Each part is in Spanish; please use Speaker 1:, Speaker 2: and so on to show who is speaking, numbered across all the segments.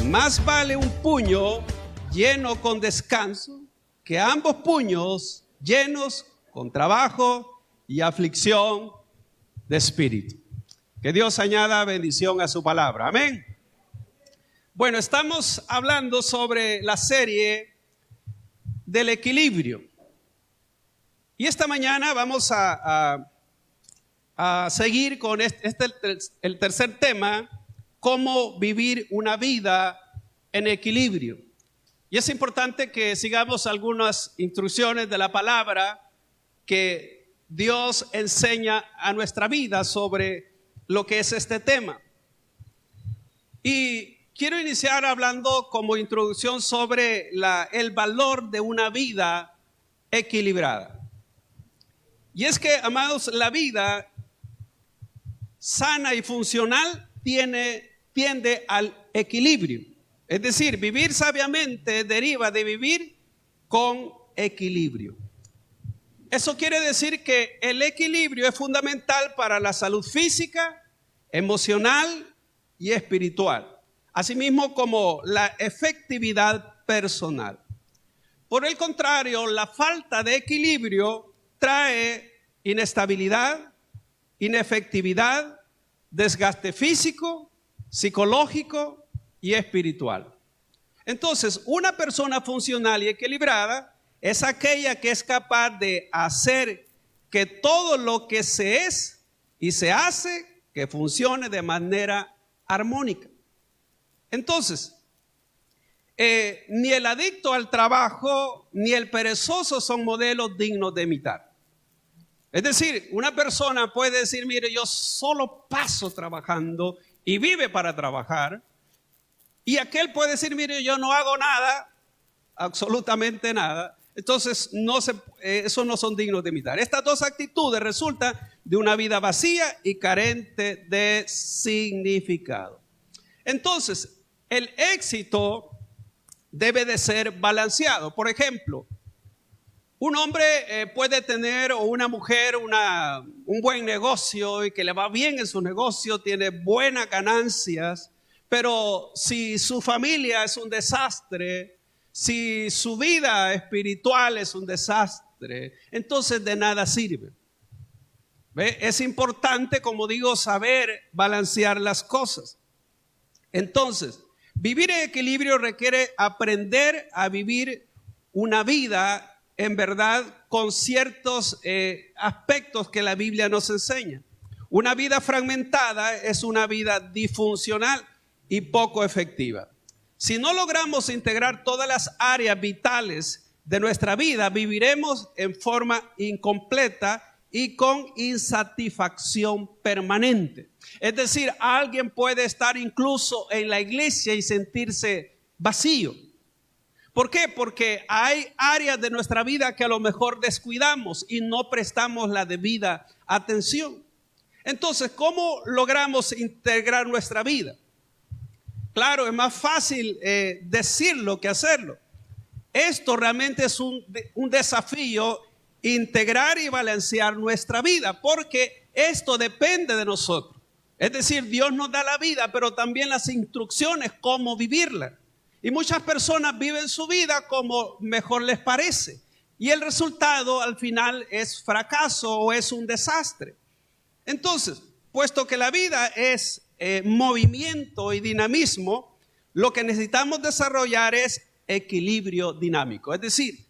Speaker 1: Más vale un puño lleno con descanso que ambos puños llenos con trabajo y aflicción de espíritu. Que Dios añada bendición a su palabra. Amén. Bueno, estamos hablando sobre la serie del equilibrio. Y esta mañana vamos a seguir con el tercer tema, cómo vivir una vida en equilibrio. Y es importante que sigamos algunas instrucciones de la palabra que Dios enseña a nuestra vida sobre lo que es este tema. Y quiero iniciar hablando como introducción sobre el valor de una vida equilibrada. Y es que, amados, la vida sana y funcional tiende al equilibrio. Es decir, vivir sabiamente deriva de vivir con equilibrio. Eso quiere decir que el equilibrio es fundamental para la salud física, emocional y espiritual, asimismo como la efectividad personal. Por el contrario, la falta de equilibrio trae inestabilidad, inefectividad, desgaste físico, psicológico y espiritual. Entonces, una persona funcional y equilibrada es aquella que es capaz de hacer que todo lo que se es y se hace, que funcione de manera armónica. Entonces, ni el adicto al trabajo ni el perezoso son modelos dignos de imitar. Es decir, una persona puede decir, mire, yo solo paso trabajando y vive para trabajar. Y aquel puede decir, mire, yo no hago nada, absolutamente nada. Entonces, esos no son dignos de imitar. Estas dos actitudes resultan de una vida vacía y carente de significado. Entonces, el éxito debe de ser balanceado. Por ejemplo, un hombre puede tener, o una mujer, un buen negocio y que le va bien en su negocio, tiene buenas ganancias, pero si su familia es un desastre, si su vida espiritual es un desastre, entonces de nada sirve. ¿Ve? Es importante, como digo, saber balancear las cosas. Entonces, vivir en equilibrio requiere aprender a vivir una vida en verdad con ciertos aspectos que la Biblia nos enseña. Una vida fragmentada es una vida disfuncional y poco efectiva. Si no logramos integrar todas las áreas vitales de nuestra vida, viviremos en forma incompleta y con insatisfacción permanente. Es decir, alguien puede estar incluso en la iglesia y sentirse vacío. ¿Por qué? Porque hay áreas de nuestra vida que a lo mejor descuidamos y no prestamos la debida atención. Entonces, ¿cómo logramos integrar nuestra vida? Claro, es más fácil decirlo que hacerlo. Esto realmente es un desafío, integrar y balancear nuestra vida, porque esto depende de nosotros. Es decir, Dios nos da la vida, pero también las instrucciones, cómo vivirla. Y muchas personas viven su vida como mejor les parece. Y el resultado al final es fracaso o es un desastre. Entonces, puesto que la vida es movimiento y dinamismo, lo que necesitamos desarrollar es equilibrio dinámico. Es decir,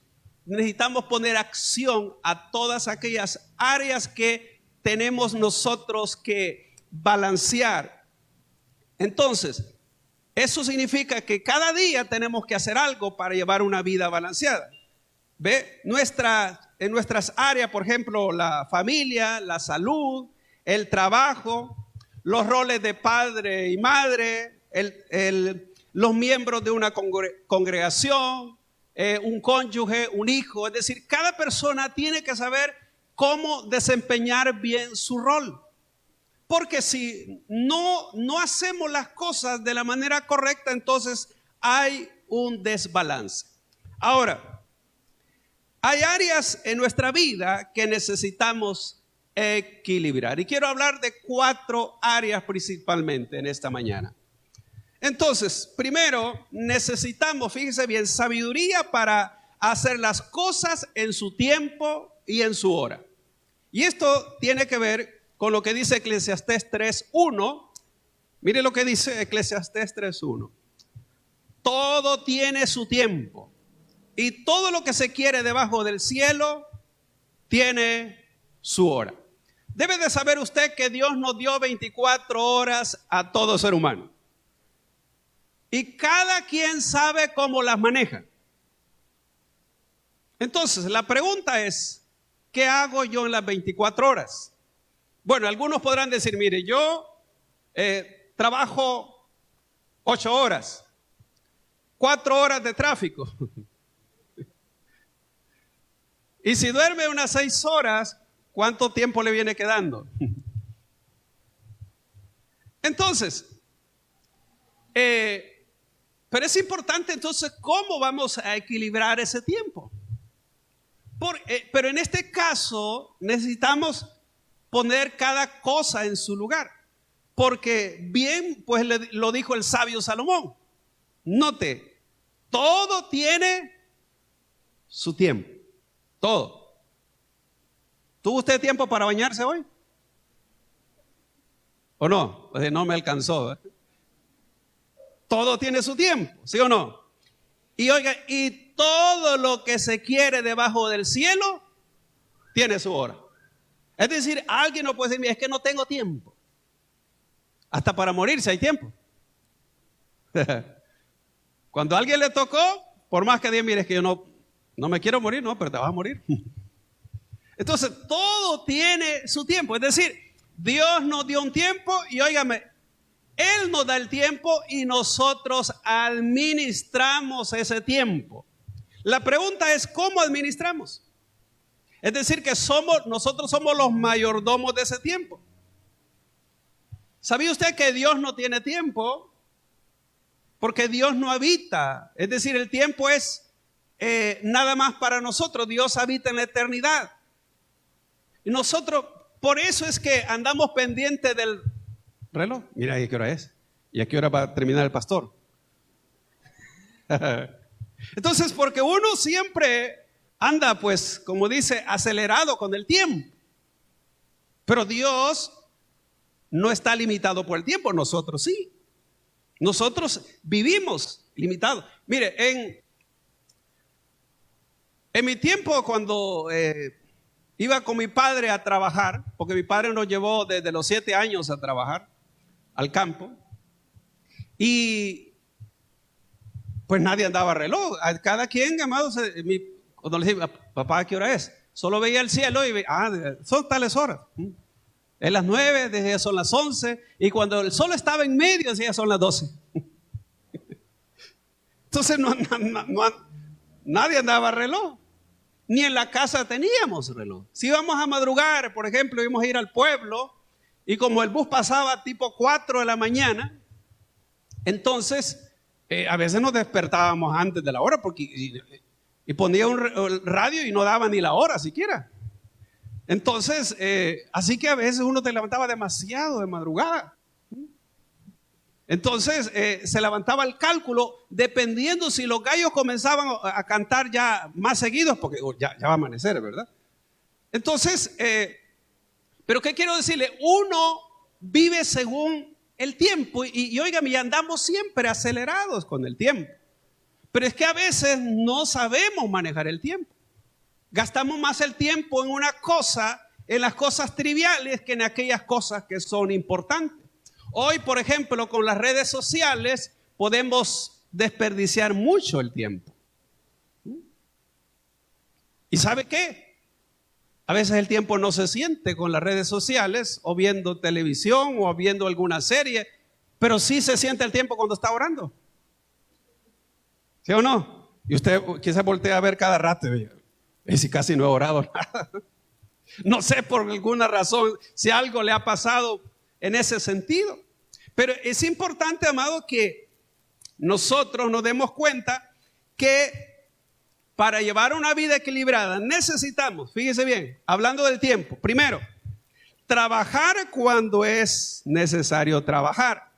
Speaker 1: necesitamos poner acción a todas aquellas áreas que tenemos nosotros que balancear. Entonces, eso significa que cada día tenemos que hacer algo para llevar una vida balanceada. ¿Ve? En nuestras áreas, por ejemplo, la familia, la salud, el trabajo, los roles de padre y madre, los miembros de una congregación, un cónyuge, un hijo. Es decir, cada persona tiene que saber cómo desempeñar bien su rol. Porque si no hacemos las cosas de la manera correcta, entonces hay un desbalance. Ahora, hay áreas en nuestra vida que necesitamos equilibrar. Y quiero hablar de 4 áreas principalmente en esta mañana. Entonces, primero necesitamos, fíjese bien, sabiduría para hacer las cosas en su tiempo y en su hora. Y esto tiene que ver con lo que dice Eclesiastés 3:1. Mire lo que dice Eclesiastés 3:1. Todo tiene su tiempo y todo lo que se quiere debajo del cielo tiene su hora. Debe de saber usted que Dios nos dio 24 horas a todo ser humano. Y cada quien sabe cómo las maneja. Entonces, la pregunta es, ¿qué hago yo en las 24 horas? Bueno, algunos podrán decir, mire, yo trabajo 8 horas, 4 horas de tráfico. Y si duerme unas 6 horas, ¿cuánto tiempo le viene quedando? Entonces, pero es importante entonces cómo vamos a equilibrar ese tiempo. Pero en este caso necesitamos poner cada cosa en su lugar. Porque bien, pues lo dijo el sabio Salomón. Note, todo tiene su tiempo. Todo. ¿Tuvo usted tiempo para bañarse hoy? ¿O no? Pues no me alcanzó, ¿eh? Todo tiene su tiempo, ¿sí o no? Y oiga, y todo lo que se quiere debajo del cielo tiene su hora. Es decir, alguien no puede decir, es que no tengo tiempo. Hasta para morirse hay tiempo. Cuando a alguien le tocó, por más que diga, mire, es que yo no me quiero morir, no, pero te vas a morir. Entonces, todo tiene su tiempo. Es decir, Dios nos dio un tiempo y óigame, Él nos da el tiempo y nosotros administramos ese tiempo. La pregunta es, ¿cómo administramos? Es decir, que nosotros somos los mayordomos de ese tiempo. ¿Sabía usted que Dios no tiene tiempo? Porque Dios no habita. Es decir, el tiempo es nada más para nosotros. Dios habita en la eternidad. Y nosotros, por eso es que andamos pendientes del reloj. Mira ahí qué hora es. ¿Y a qué hora va a terminar el pastor? Entonces, porque uno siempre anda, pues, como dice, acelerado con el tiempo. Pero Dios no está limitado por el tiempo, nosotros sí. Nosotros vivimos limitados. Mire, en mi tiempo cuando iba con mi padre a trabajar, porque mi padre nos llevó desde los 7 años a trabajar al campo, y pues nadie andaba reloj. A cada quien, amados, cuando le decía, papá, ¿qué hora es? Solo veía el cielo y veía, son tales horas. Es las 9, decía son las 11, y cuando el sol estaba en medio decía son las 12. Entonces nadie andaba reloj, ni en la casa teníamos reloj. Si íbamos a madrugar, por ejemplo, íbamos a ir al pueblo, y como el bus pasaba tipo 4 de la mañana, entonces a veces nos despertábamos antes de la hora, porque y ponía un radio y no daba ni la hora siquiera. Entonces, así que a veces uno te levantaba demasiado de madrugada. Entonces, se levantaba el cálculo dependiendo si los gallos comenzaban a cantar ya más seguidos, porque ya va a amanecer, ¿verdad? Entonces, pero ¿qué quiero decirle? Uno vive según el tiempo y óigame, y andamos siempre acelerados con el tiempo. Pero es que a veces no sabemos manejar el tiempo. Gastamos más el tiempo en una cosa, en las cosas triviales, que en aquellas cosas que son importantes. Hoy, por ejemplo, con las redes sociales podemos desperdiciar mucho el tiempo. ¿Y sabe qué? A veces el tiempo no se siente con las redes sociales o viendo televisión o viendo alguna serie, pero sí se siente el tiempo cuando está orando. ¿Sí o no? Y usted quizás voltea a ver cada rato y si casi no he orado nada. No sé por alguna razón si algo le ha pasado en ese sentido. Pero es importante, amado, que nosotros nos demos cuenta que para llevar una vida equilibrada necesitamos, fíjese bien, hablando del tiempo, primero, trabajar cuando es necesario trabajar.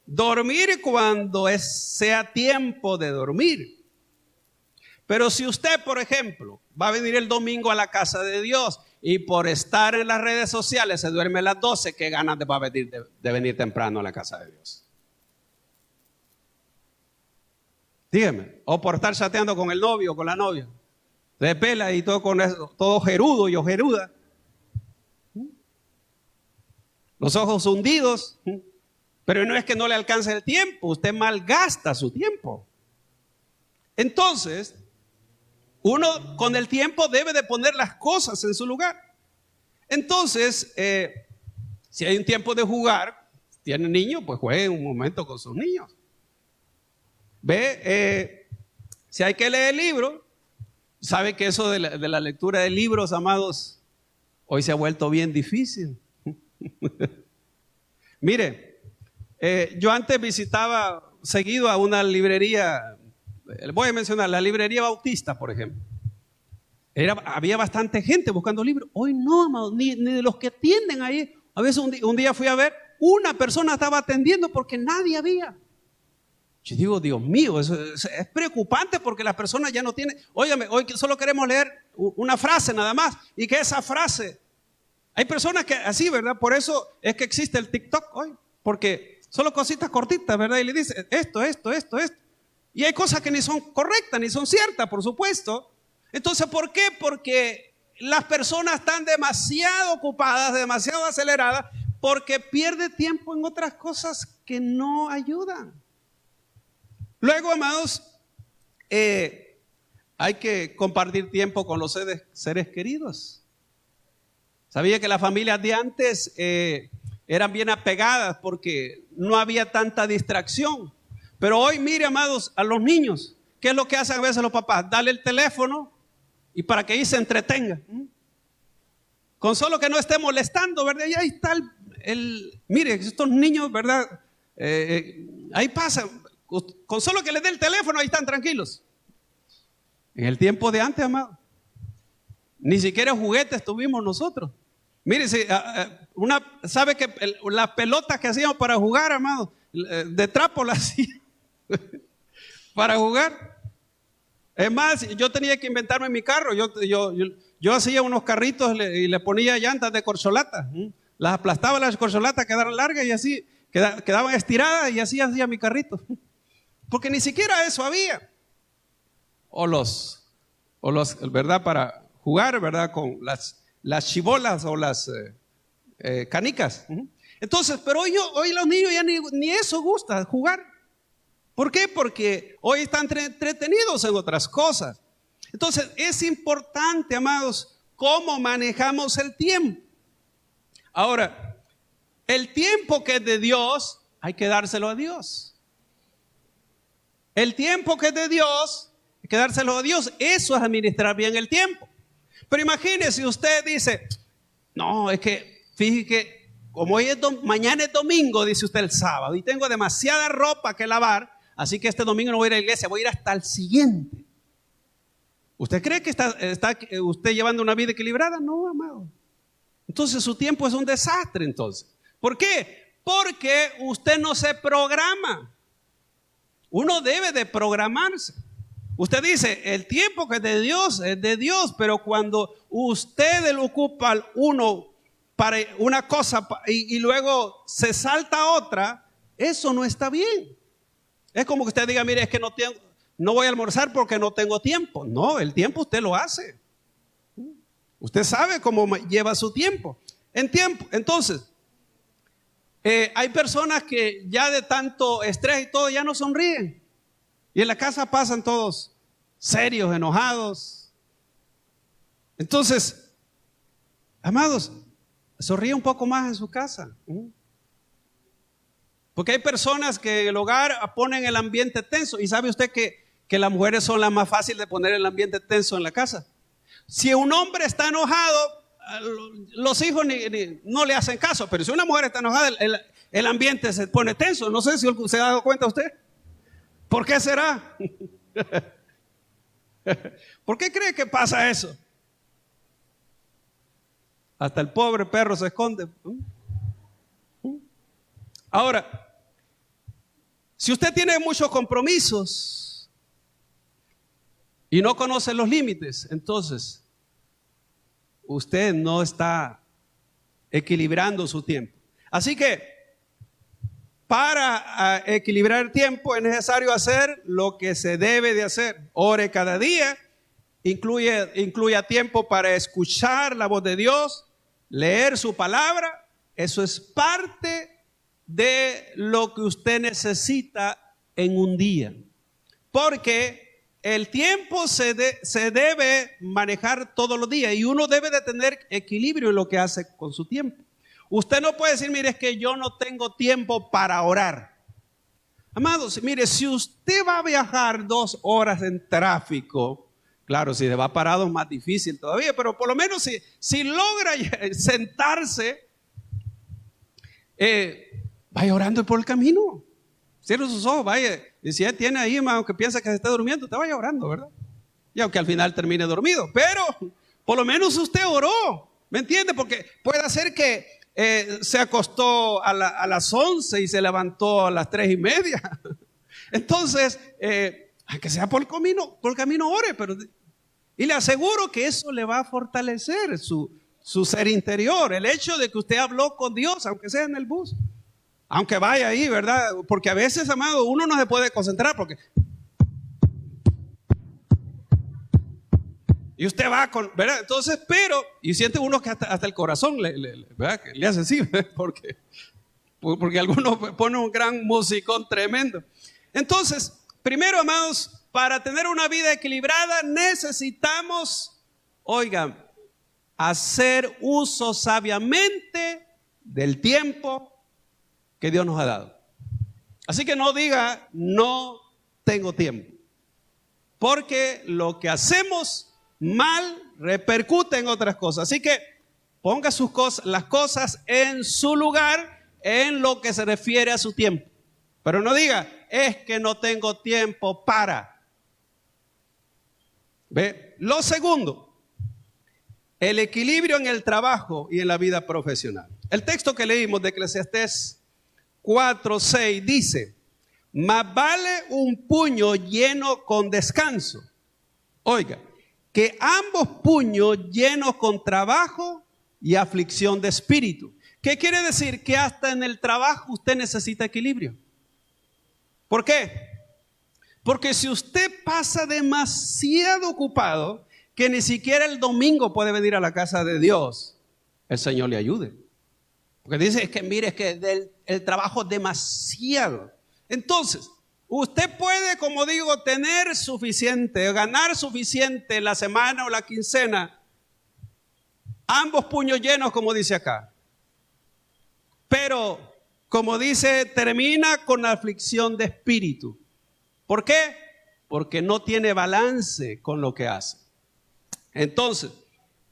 Speaker 1: Dormir cuando sea tiempo de dormir. Pero si usted, por ejemplo, va a venir el domingo a la casa de Dios y por estar en las redes sociales se duerme a las 12, ¿qué ganas va a venir de venir temprano a la casa de Dios? Dígame. O por estar chateando con el novio o con la novia. De pela y todo con eso, todo jerudo y ojeruda. Los ojos hundidos. Pero no es que no le alcance el tiempo, usted malgasta su tiempo. Entonces, uno con el tiempo debe de poner las cosas en su lugar. Entonces, si hay un tiempo de jugar, tiene niños, pues juegue un momento con sus niños. Si hay que leer libros, sabe que eso de la lectura de libros, amados, hoy se ha vuelto bien difícil. Mire, yo antes visitaba seguido a una librería, voy a mencionar la librería Bautista, por ejemplo. Había bastante gente buscando libros. Hoy no, amado, ni de los que atienden ahí. A veces un día fui a ver, una persona estaba atendiendo porque nadie había. Yo digo, Dios mío, eso es preocupante porque las personas ya no tienen. Óigame, hoy solo queremos leer una frase nada más y que esa frase. Hay personas que así, ¿verdad? Por eso es que existe el TikTok hoy, porque solo cositas cortitas, ¿verdad? Y le dice esto. Y hay cosas que ni son correctas, ni son ciertas, por supuesto. Entonces, ¿por qué? Porque las personas están demasiado ocupadas, demasiado aceleradas, porque pierde tiempo en otras cosas que no ayudan. Luego, amados, hay que compartir tiempo con los seres queridos. Sabía que las familias de antes eran bien apegadas porque no había tanta distracción. Pero hoy, mire, amados, a los niños, ¿qué es lo que hacen a veces los papás? Darle el teléfono y para que ahí se entretenga. Con solo que no esté molestando, ¿verdad? Y ahí está mire, estos niños, ¿verdad? Ahí pasan. Con solo que les dé el teléfono, ahí están tranquilos. En el tiempo de antes, amado, ni siquiera juguetes tuvimos nosotros. Mire, sabe que las pelotas que hacíamos para jugar, amado, de trapo las hacíamos para jugar. Es más, yo tenía que inventarme mi carro. Yo hacía unos carritos y le ponía llantas de corcholata. Las aplastaba las corcholatas, quedaron largas y así quedaban estiradas y así hacía mi carrito. Porque ni siquiera eso había. O los, ¿verdad? Para jugar, ¿verdad? Con las chibolas o las canicas. Entonces, pero hoy los niños ya ni eso gusta, jugar. ¿Por qué? Porque hoy están entretenidos en otras cosas. Entonces, es importante, amados, cómo manejamos el tiempo. Ahora, el tiempo que es de Dios, hay que dárselo a Dios. El tiempo que es de Dios, hay que dárselo a Dios. Eso es administrar bien el tiempo. Pero imagínese, usted dice, no, es que, fíjese que como hoy mañana es domingo, dice usted el sábado, y tengo demasiada ropa que lavar, así que este domingo no voy a ir a la iglesia, voy a ir hasta el siguiente. ¿Usted cree que está usted llevando una vida equilibrada? No, amado. Entonces su tiempo es un desastre entonces. ¿Por qué? Porque usted no se programa. Uno debe de programarse. Usted dice, el tiempo que es de Dios, pero cuando usted lo ocupa uno para una cosa y luego se salta otra, eso no está bien. Es como que usted diga, mire, es que no voy a almorzar porque no tengo tiempo. No, el tiempo usted lo hace. Usted sabe cómo lleva su tiempo. Entonces, hay personas que ya de tanto estrés y todo ya no sonríen. Y en la casa pasan todos serios, enojados. Entonces, amados, sonríe un poco más en su casa. Porque hay personas que en el hogar ponen el ambiente tenso. Y sabe usted que las mujeres son las más fáciles de poner el ambiente tenso en la casa. Si un hombre está enojado, los hijos no le hacen caso. Pero si una mujer está enojada, el ambiente se pone tenso. No sé si se ha dado cuenta usted. ¿Por qué será? ¿Por qué cree que pasa eso? Hasta el pobre perro se esconde. Ahora, Si usted tiene muchos compromisos y no conoce los límites, entonces usted no está equilibrando su tiempo. Así que para equilibrar el tiempo es necesario hacer lo que se debe de hacer. Ore cada día, incluya tiempo para escuchar la voz de Dios, leer su palabra. Eso es parte de lo que usted necesita en un día. Porque el tiempo se debe manejar todos los días y uno debe de tener equilibrio en lo que hace con su tiempo. Usted no puede decir, mire, es que yo no tengo tiempo para orar. Amados, mire, si usted va a viajar 2 horas en tráfico, claro, si se va parado es más difícil todavía, pero por lo menos si logra sentarse, vaya orando por el camino. Cierre sus ojos, vaya. Y si él tiene ahí, aunque piensa que se está durmiendo, te vaya orando, ¿verdad? Y aunque al final termine dormido, pero por lo menos usted oró. ¿Me entiende? Porque puede ser que se acostó a las 11 y se levantó a las 3:30. Entonces, aunque sea por el camino ore, pero, y le aseguro que eso le va a fortalecer su ser interior. El hecho de que usted habló con Dios, aunque sea en el bus, aunque vaya ahí, ¿verdad? Porque a veces, amado, uno no se puede concentrar porque... Y usted va con, ¿verdad? Entonces, y siente uno que hasta el corazón ¿verdad? Le hace así, ¿verdad? Porque algunos ponen un gran musicón tremendo. Entonces, primero, amados, para tener una vida equilibrada necesitamos, oigan, hacer uso sabiamente del tiempo que Dios nos ha dado. Así que no diga, no tengo tiempo. Porque lo que hacemos mal repercute en otras cosas. Así que ponga las cosas en su lugar en lo que se refiere a su tiempo. Pero no diga, es que no tengo tiempo para. ¿Ve? Lo segundo, el equilibrio en el trabajo y en la vida profesional. El texto que leímos de Eclesiastés 4:6 dice, más vale un puño lleno con descanso. Oiga, que ambos puños llenos con trabajo y aflicción de espíritu. ¿Qué quiere decir? Que hasta en el trabajo usted necesita equilibrio. ¿Por qué? Porque si usted pasa demasiado ocupado, que ni siquiera el domingo puede venir a la casa de Dios, el Señor le ayude. Porque dice, es que mire, es que el trabajo es demasiado. Entonces, usted puede, como digo, tener suficiente, ganar suficiente la semana o la quincena, ambos puños llenos, como dice acá. Pero, como dice, termina con aflicción de espíritu. ¿Por qué? Porque no tiene balance con lo que hace. Entonces,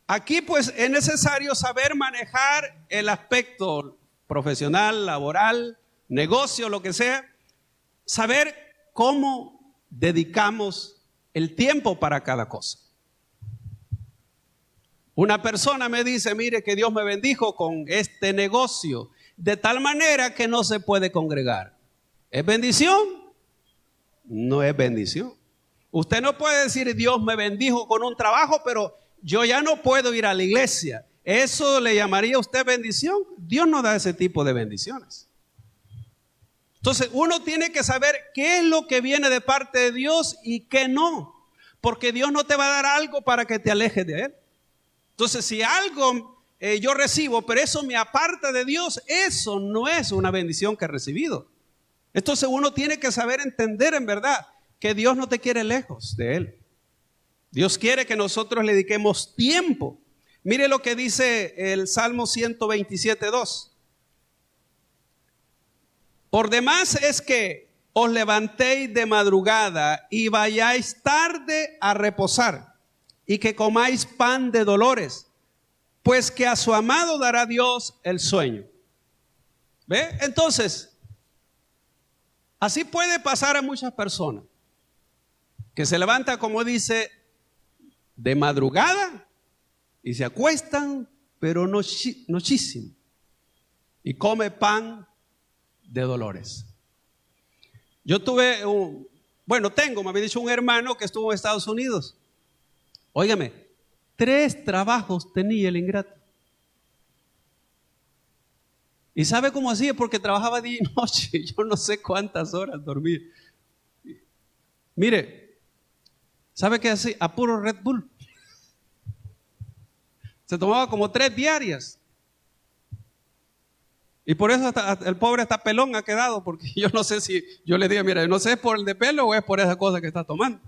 Speaker 1: aquí pues es necesario saber manejar el aspecto profesional, laboral, negocio, lo que sea. Saber cómo dedicamos el tiempo para cada cosa. Una persona me dice, mire que Dios me bendijo con este negocio, de tal manera que no se puede congregar. ¿Es bendición? No es bendición. Usted no puede decir, Dios me bendijo con un trabajo, pero yo ya no puedo ir a la iglesia. ¿Eso le llamaría a usted bendición? Dios no da ese tipo de bendiciones. Entonces uno tiene que saber qué es lo que viene de parte de Dios y qué no. Porque Dios no te va a dar algo para que te alejes de Él. Entonces si algo yo recibo, pero eso me aparta de Dios, eso no es una bendición que he recibido. Entonces uno tiene que saber entender en verdad que Dios no te quiere lejos de Él. Dios quiere que nosotros le dediquemos tiempo. Mire lo que dice el Salmo 127:2. Por demás es que os levantéis de madrugada y vayáis tarde a reposar, y que comáis pan de dolores, pues que a su amado dará Dios el sueño. ¿Ve? Entonces, así puede pasar a muchas personas, que se levantan, como dice, de madrugada y se acuestan, pero nochísimo, y come pan de dolores. Yo tengo, me había dicho, un hermano que estuvo en Estados Unidos. Óigame, 3 trabajos tenía el ingrato. ¿Y sabe cómo hacía? Porque trabajaba día y noche. Yo no sé cuántas horas dormir. Mire, ¿sabe qué hacía? A puro Red Bull. Se tomaba como 3 diarias. Y por eso hasta el pobre hasta pelón ha quedado, porque yo no sé si, yo le digo, mira, no sé, ¿es por el de pelo o es por esa cosa que está tomando?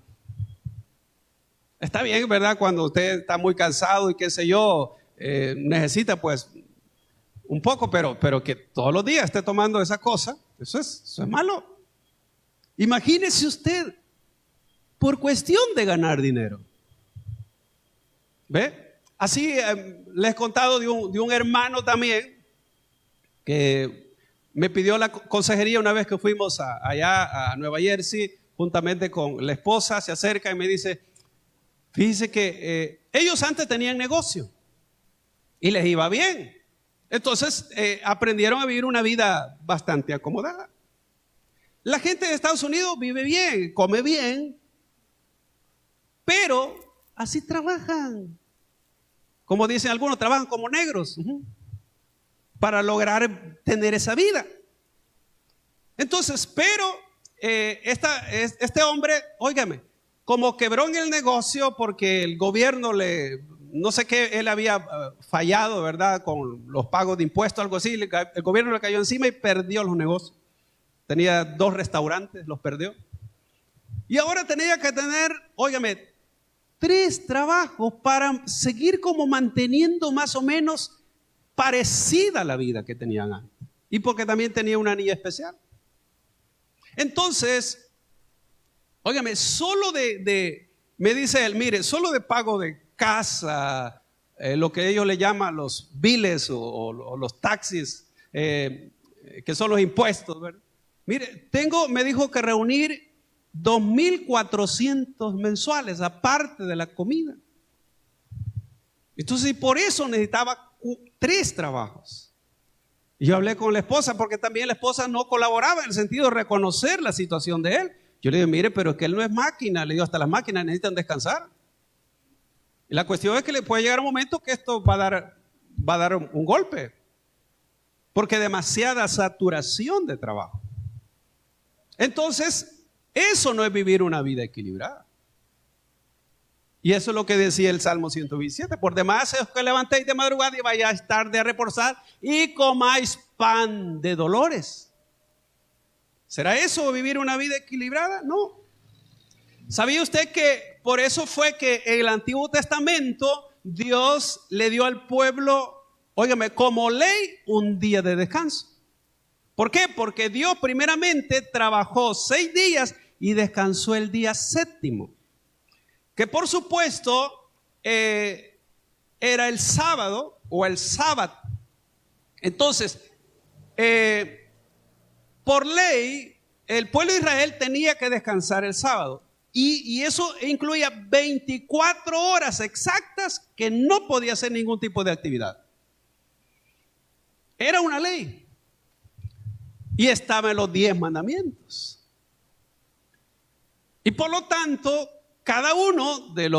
Speaker 1: Está bien, ¿verdad? Cuando usted está muy cansado y qué sé yo, necesita pues un poco, pero que todos los días esté tomando esa cosa, eso es malo. Imagínese usted, por cuestión de ganar dinero. ¿Ve? Así les he contado de un hermano también, que me pidió la consejería una vez que fuimos allá a Nueva Jersey, juntamente con la esposa, se acerca y me dice, fíjese que ellos antes tenían negocio y les iba bien. Entonces aprendieron a vivir una vida bastante acomodada. La gente de Estados Unidos vive bien, come bien, pero así trabajan. Como dicen algunos, trabajan como negros. Para lograr tener esa vida. Entonces, pero este hombre, óigame, como quebró en el negocio porque el gobierno no sé qué, él había fallado, ¿verdad? Con los pagos de impuestos, algo así, el gobierno le cayó encima y perdió los negocios. Tenía 2 restaurantes, los perdió. Y ahora tenía que tener, óigame, 3 trabajos para seguir como manteniendo más o menos parecida a la vida que tenían antes. Y porque también tenía una niña especial. Entonces, óigame, solo me dice él, mire, solo de pago de casa, lo que ellos le llaman los biles o los taxis, que son los impuestos, ¿verdad? Mire, me dijo que reunir 2,400 mensuales, aparte de la comida. Entonces, y por eso necesitaba 3 trabajos. Y yo hablé con la esposa, porque también la esposa no colaboraba en el sentido de reconocer la situación de él. Yo le digo, mire, pero es que él no es máquina. Le digo, hasta las máquinas necesitan descansar. Y la cuestión es que le puede llegar un momento que esto va a dar un golpe. Porque demasiada saturación de trabajo. Entonces, eso no es vivir una vida equilibrada. Y eso es lo que decía el Salmo 127. Por demás es que levantéis de madrugada y vayáis tarde a reposar y comáis pan de dolores. ¿Será eso vivir una vida equilibrada? No. ¿Sabía usted que por eso fue que en el Antiguo Testamento Dios le dio al pueblo, óigame, como ley un día de descanso? ¿Por qué? Porque Dios primeramente trabajó 6 días y descansó el día 7º. Que por supuesto era el sábado o el sábado. Entonces, por ley, el pueblo de Israel tenía que descansar el sábado. Y eso incluía 24 horas exactas que no podía hacer ningún tipo de actividad. Era una ley. Y estaba en los 10 mandamientos. Y por lo tanto, cada uno de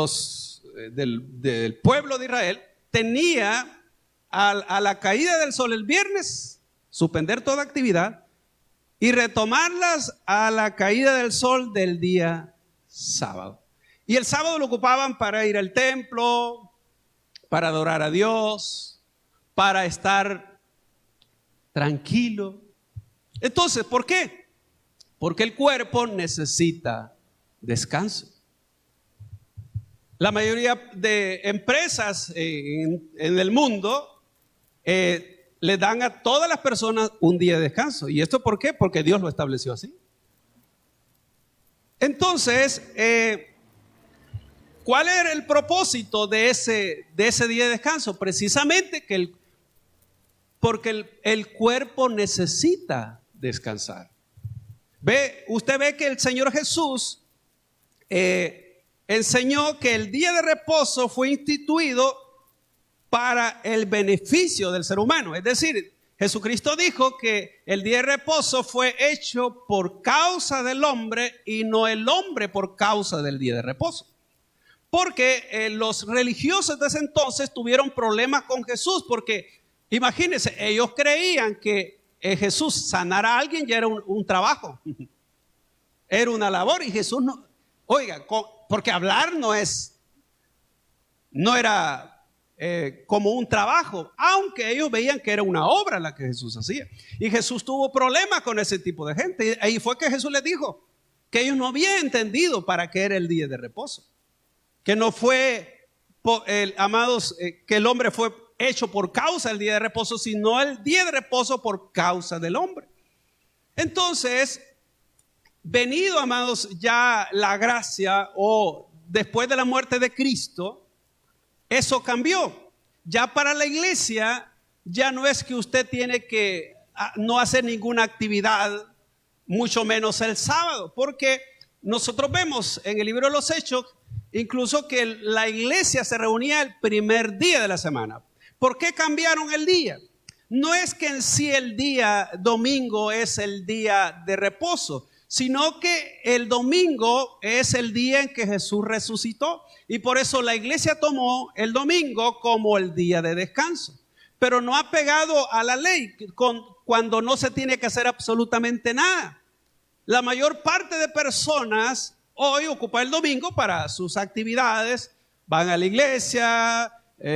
Speaker 1: del pueblo de Israel tenía a la caída del sol el viernes suspender toda actividad y retomarlas a la caída del sol del día sábado. Y el sábado lo ocupaban para ir al templo, para adorar a Dios, para estar tranquilo. Entonces, ¿por qué? Porque el cuerpo necesita descanso. La mayoría de empresas en el mundo le dan a todas las personas un día de descanso. ¿Y esto por qué? Porque Dios lo estableció así. Entonces, ¿cuál era el propósito de ese día de descanso? Precisamente porque el cuerpo necesita descansar. Usted ve que el Señor Jesús enseñó que el día de reposo fue instituido para el beneficio del ser humano. Es decir, Jesucristo dijo que el día de reposo fue hecho por causa del hombre y no el hombre por causa del día de reposo. Porque los religiosos de ese entonces tuvieron problemas con Jesús, porque imagínense, ellos creían que Jesús sanar a alguien ya era un trabajo, era una labor, y Jesús no, oiga, porque hablar no era como un trabajo, aunque ellos veían que era una obra la que Jesús hacía. Y Jesús tuvo problemas con ese tipo de gente, y ahí fue que Jesús les dijo que ellos no habían entendido para qué era el día de reposo. Que no fue, amados, que el hombre fue hecho por causa del día de reposo, sino el día de reposo por causa del hombre. Entonces, venido, amados, ya la gracia o después de la muerte de Cristo, eso cambió. Ya para la iglesia, ya no es que usted tiene que no hacer ninguna actividad, mucho menos el sábado, porque nosotros vemos en el libro de los Hechos, incluso que la iglesia se reunía el primer día de la semana. ¿Por qué cambiaron el día? No es que en sí el día domingo es el día de reposo, sino que el domingo es el día en que Jesús resucitó. Y por eso la iglesia tomó el domingo como el día de descanso. Pero no ha pegado a la ley cuando no se tiene que hacer absolutamente nada. La mayor parte de personas hoy ocupa el domingo para sus actividades, van a la iglesia,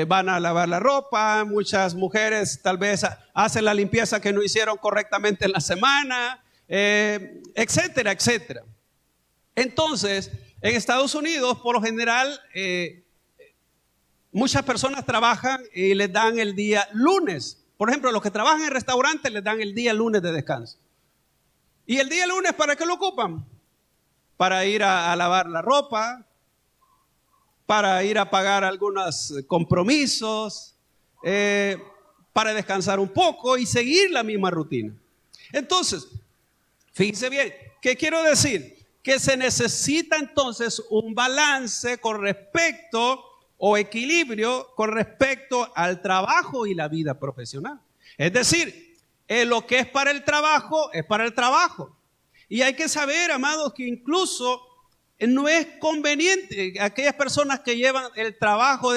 Speaker 1: van a lavar la ropa, muchas mujeres tal vez hacen la limpieza que no hicieron correctamente en la semana, etcétera, etcétera. Entonces, en Estados Unidos, por lo general, muchas personas trabajan y les dan el día lunes. Por ejemplo, los que trabajan en restaurantes les dan el día lunes de descanso. ¿Y el día lunes para qué lo ocupan? Para ir a lavar la ropa, para ir a pagar algunos compromisos, para descansar un poco y seguir la misma rutina. Entonces, fíjense bien, ¿qué quiero decir? Que se necesita entonces un balance con respecto o equilibrio con respecto al trabajo y la vida profesional. Es decir, lo que es para el trabajo es para el trabajo. Y hay que saber, amados, que incluso no es conveniente aquellas personas que llevan el trabajo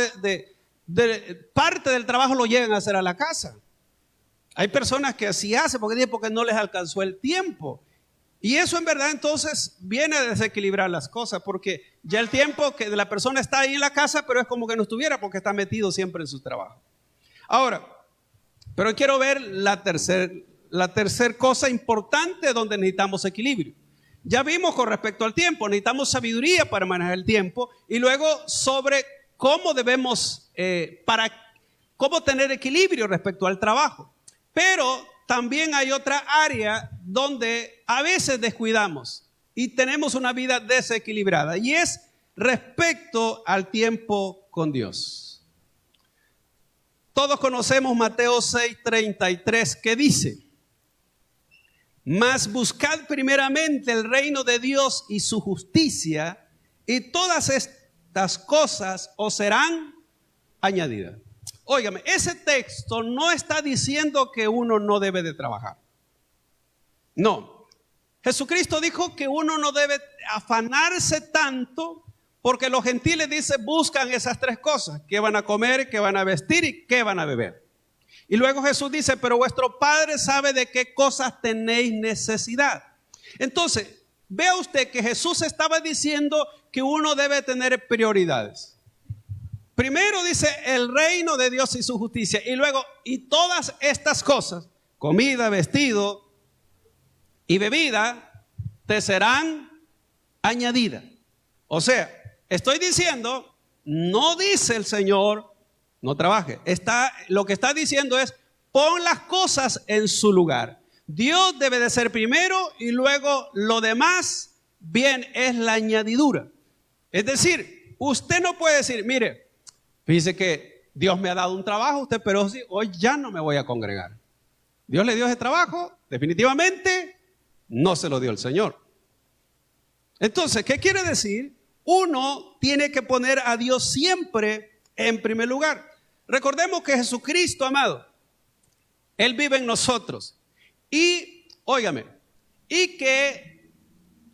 Speaker 1: parte del trabajo lo llegan a hacer a la casa. Hay personas que así hacen porque no les alcanzó el tiempo. Y eso en verdad entonces viene a desequilibrar las cosas, porque ya el tiempo que la persona está ahí en la casa, pero es como que no estuviera porque está metido siempre en su trabajo. Ahora, pero quiero ver la tercer cosa importante donde necesitamos equilibrio. Ya vimos con respecto al tiempo, necesitamos sabiduría para manejar el tiempo, y luego sobre cómo debemos, cómo tener equilibrio respecto al trabajo. Pero también hay otra área donde a veces descuidamos y tenemos una vida desequilibrada, y es respecto al tiempo con Dios. Todos conocemos Mateo 6:33, que dice: mas buscad primeramente el reino de Dios y su justicia, y todas estas cosas os serán añadidas. Óigame, ese texto no está diciendo que uno no debe de trabajar. No. Jesucristo dijo que uno no debe afanarse tanto, porque los gentiles, dice, buscan esas tres cosas: qué van a comer, qué van a vestir y qué van a beber. Y luego Jesús dice: pero vuestro Padre sabe de qué cosas tenéis necesidad. Entonces, vea usted que Jesús estaba diciendo que uno debe tener prioridades. Primero dice el reino de Dios y su justicia, y luego, y todas estas cosas, comida, vestido y bebida, te serán añadidas. O sea, estoy diciendo, no dice el Señor, no trabaje. Lo que está diciendo es, pon las cosas en su lugar. Dios debe de ser primero, y luego lo demás, bien, es la añadidura. Es decir, usted no puede decir, mire, fíjese que Dios me ha dado un trabajo, usted, pero hoy ya no me voy a congregar. Dios le dio ese trabajo, definitivamente no se lo dio el Señor. Entonces, ¿qué quiere decir? Uno tiene que poner a Dios siempre en primer lugar. Recordemos que Jesucristo, amado, Él vive en nosotros. Y, óigame, y que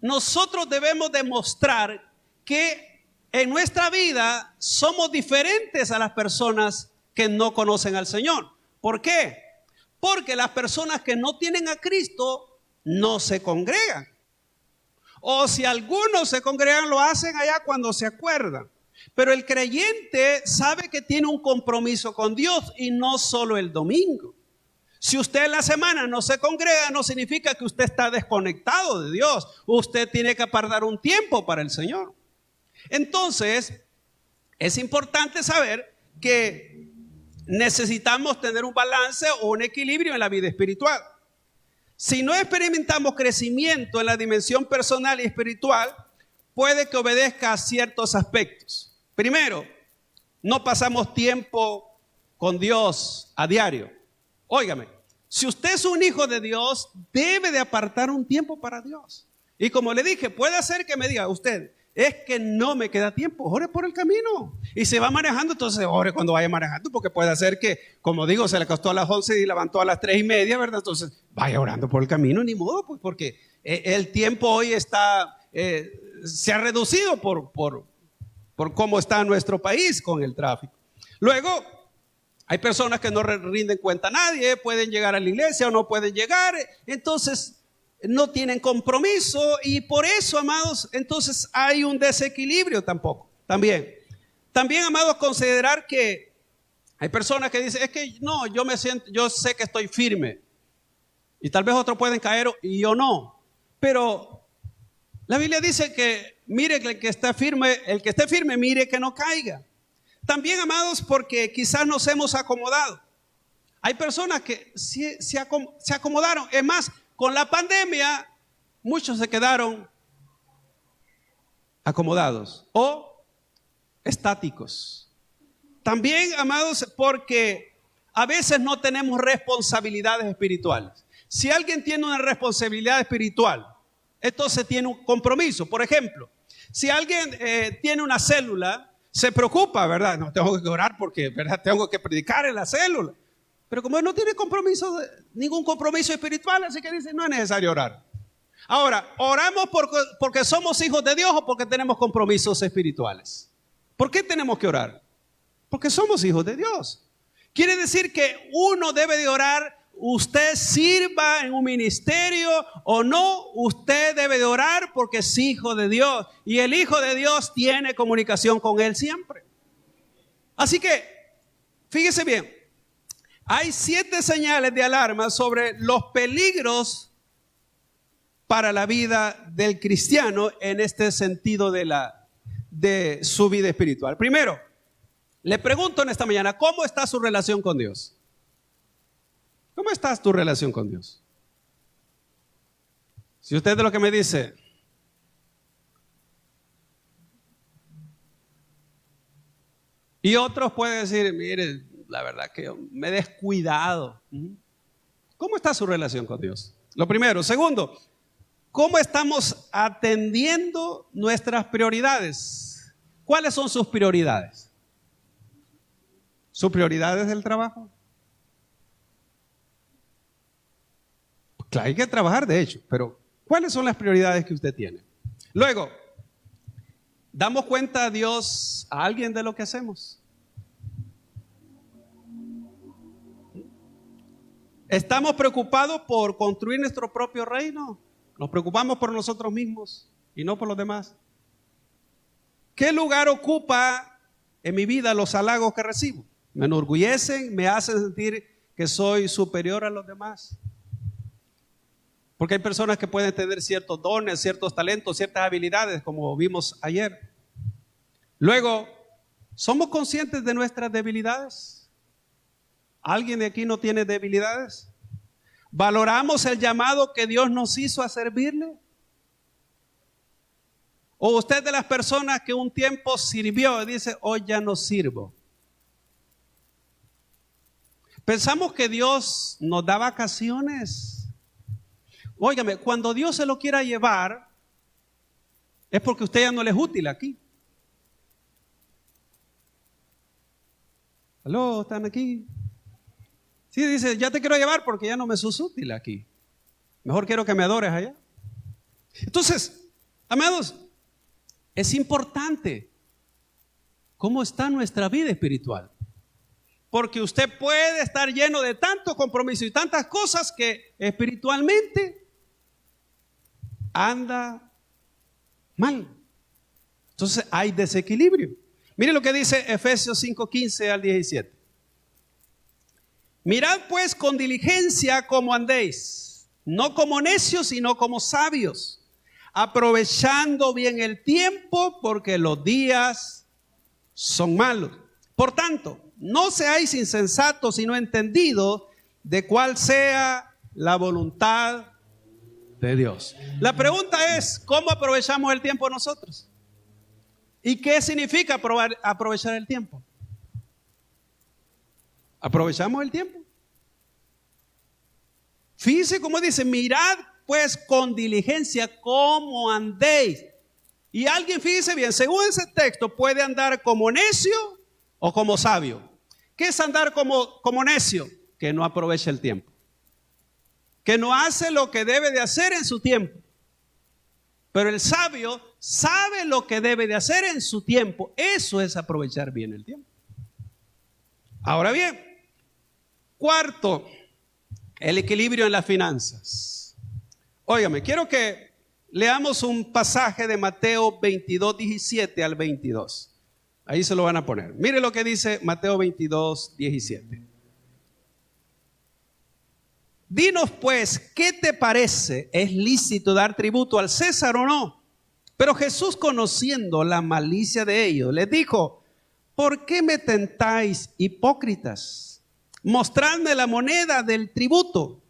Speaker 1: nosotros debemos demostrar que en nuestra vida somos diferentes a las personas que no conocen al Señor. ¿Por qué? Porque las personas que no tienen a Cristo no se congregan. O si algunos se congregan, lo hacen allá cuando se acuerdan. Pero el creyente sabe que tiene un compromiso con Dios y no solo el domingo. Si usted en la semana no se congrega, no significa que usted está desconectado de Dios. Usted tiene que apartar un tiempo para el Señor. Entonces, es importante saber que necesitamos tener un balance o un equilibrio en la vida espiritual. Si no experimentamos crecimiento en la dimensión personal y espiritual, puede que obedezca a ciertos aspectos. Primero, no pasamos tiempo con Dios a diario. Óigame, si usted es un hijo de Dios, debe de apartar un tiempo para Dios. Y como le dije, puede ser que me diga usted, es que no me queda tiempo, ore por el camino. Y se va manejando, entonces ore cuando vaya manejando, porque puede ser que, como digo, se le acostó a las 11 y levantó a las 3:30, ¿verdad? Entonces vaya orando por el camino, ni modo, pues porque el tiempo hoy está, se ha reducido por cómo está nuestro país con el tráfico. Luego, hay personas que no rinden cuenta a nadie, pueden llegar a la iglesia o no pueden llegar, entonces no tienen compromiso y por eso, amados, entonces hay un desequilibrio también. También, amados, considerar que hay personas que dicen, es que no, yo sé que estoy firme y tal vez otros pueden caer y yo no, pero la Biblia dice que mire que el que esté firme, mire que no caiga. También, amados, porque quizás nos hemos acomodado. Hay personas que se acomodaron. Es más, con la pandemia, muchos se quedaron acomodados o estáticos. También, amados, porque a veces no tenemos responsabilidades espirituales. Si alguien tiene una responsabilidad espiritual, entonces tiene un compromiso. Por ejemplo, si alguien tiene una célula, se preocupa, ¿verdad? No, tengo que orar porque, ¿verdad? Tengo que predicar en la célula. Pero como él no tiene ningún compromiso espiritual, así que dice, no es necesario orar. Ahora, ¿oramos porque somos hijos de Dios o porque tenemos compromisos espirituales? ¿Por qué tenemos que orar? Porque somos hijos de Dios. Quiere decir que uno debe de orar, usted sirva en un ministerio o no, usted debe de orar porque es hijo de Dios. Y el hijo de Dios tiene comunicación con él siempre. Así que, fíjese bien, hay 7 señales de alarma sobre los peligros para la vida del cristiano en este sentido de su vida espiritual. Primero, le pregunto en esta mañana, ¿cómo está su relación con Dios? ¿Cómo está tu relación con Dios? Si usted de lo que me dice, y otros pueden decir, mire, la verdad que me he descuidado. ¿Cómo está su relación con Dios? Lo primero. Segundo, ¿cómo estamos atendiendo nuestras prioridades? ¿Cuáles son sus prioridades? ¿Sus prioridades del trabajo? Claro, hay que trabajar de hecho, pero ¿cuáles son las prioridades que usted tiene? Luego, ¿damos cuenta a Dios, a alguien de lo que hacemos? ¿Estamos preocupados por construir nuestro propio reino? ¿Nos preocupamos por nosotros mismos y no por los demás? ¿Qué lugar ocupa en mi vida los halagos que recibo? ¿Me enorgullecen? ¿Me hacen sentir que soy superior a los demás? Porque hay personas que pueden tener ciertos dones, ciertos talentos, ciertas habilidades, como vimos ayer. Luego, ¿somos conscientes de nuestras debilidades? ¿Alguien de aquí no tiene debilidades? ¿Valoramos el llamado que Dios nos hizo a servirle? ¿O usted es de las personas que un tiempo sirvió y dice, hoy ya no sirvo? Pensamos que Dios nos da vacaciones. Óigame, cuando Dios se lo quiera llevar, es porque usted ya no le es útil aquí. ¿Aló? ¿Están aquí? Sí, dice, ya te quiero llevar porque ya no me sos útil aquí. Mejor quiero que me adores allá. Entonces, amados, es importante cómo está nuestra vida espiritual. Porque usted puede estar lleno de tanto compromiso y tantas cosas que espiritualmente anda mal. Entonces hay desequilibrio. Mire lo que dice Efesios 5:15 al 17. Mirad pues con diligencia cómo andéis, no como necios, sino como sabios, aprovechando bien el tiempo, porque los días son malos. Por tanto, no seáis insensatos, sino entendidos de cuál sea la voluntad de Dios. La pregunta es, ¿cómo aprovechamos el tiempo nosotros? ¿Y qué significa aprovechar el tiempo? ¿Aprovechamos el tiempo? Fíjense cómo dice, mirad pues con diligencia cómo andéis. Y alguien, fíjese bien, según ese texto, puede andar como necio o como sabio. ¿Qué es andar como necio? Que no aprovecha el tiempo. Que no hace lo que debe de hacer en su tiempo. Pero el sabio sabe lo que debe de hacer en su tiempo. Eso es aprovechar bien el tiempo. Ahora bien, cuarto, el equilibrio en las finanzas. Óigame, quiero que leamos un pasaje de Mateo 22, 17 al 22. Ahí se lo van a poner. Mire lo que dice Mateo 22, 17. Dinos pues, ¿qué te parece? ¿Es lícito dar tributo al César o no? Pero Jesús, conociendo la malicia de ellos, les dijo, ¿por qué me tentáis, hipócritas? Mostradme la moneda del tributo.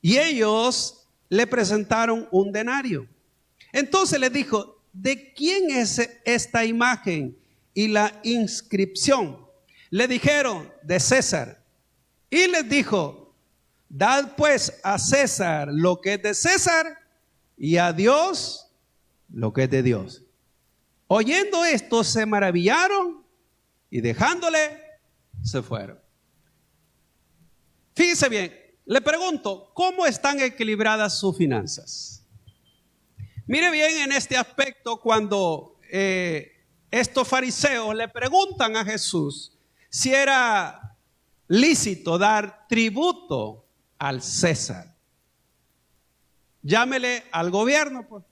Speaker 1: Y ellos le presentaron un denario. Entonces les dijo, ¿de quién es esta imagen y la inscripción? Le dijeron, de César. Y les dijo, dad pues a César lo que es de César y a Dios lo que es de Dios. Oyendo esto se maravillaron y dejándole se fueron. Fíjese bien, le pregunto, ¿cómo están equilibradas sus finanzas? Mire bien en este aspecto cuando estos fariseos le preguntan a Jesús si era lícito dar tributo al César. Llámele al gobierno, pues.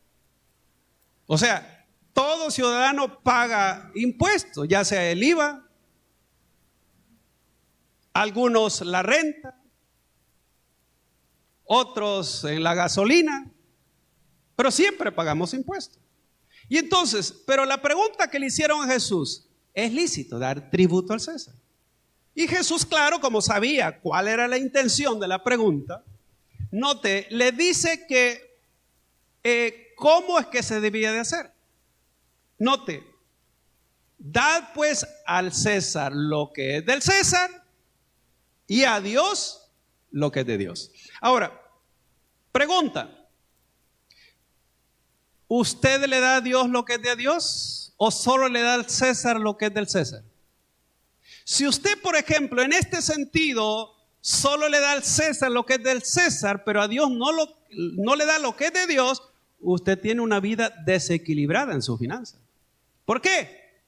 Speaker 1: O sea, todo ciudadano paga impuestos, ya sea el IVA, algunos la renta, otros en la gasolina, pero siempre pagamos impuestos. Y entonces, pero la pregunta que le hicieron a Jesús, ¿es lícito dar tributo al César? Y Jesús, claro, como sabía cuál era la intención de la pregunta, note, le dice que ¿cómo es que se debía de hacer? Note, dad pues al César lo que es del César y a Dios lo que es de Dios. Ahora, pregunta, ¿usted le da a Dios lo que es de Dios o solo le da al César lo que es del César? Si usted, por ejemplo, en este sentido, solo le da al César lo que es del César, pero a Dios no le da lo que es de Dios, usted tiene una vida desequilibrada en sus finanzas. ¿Por qué?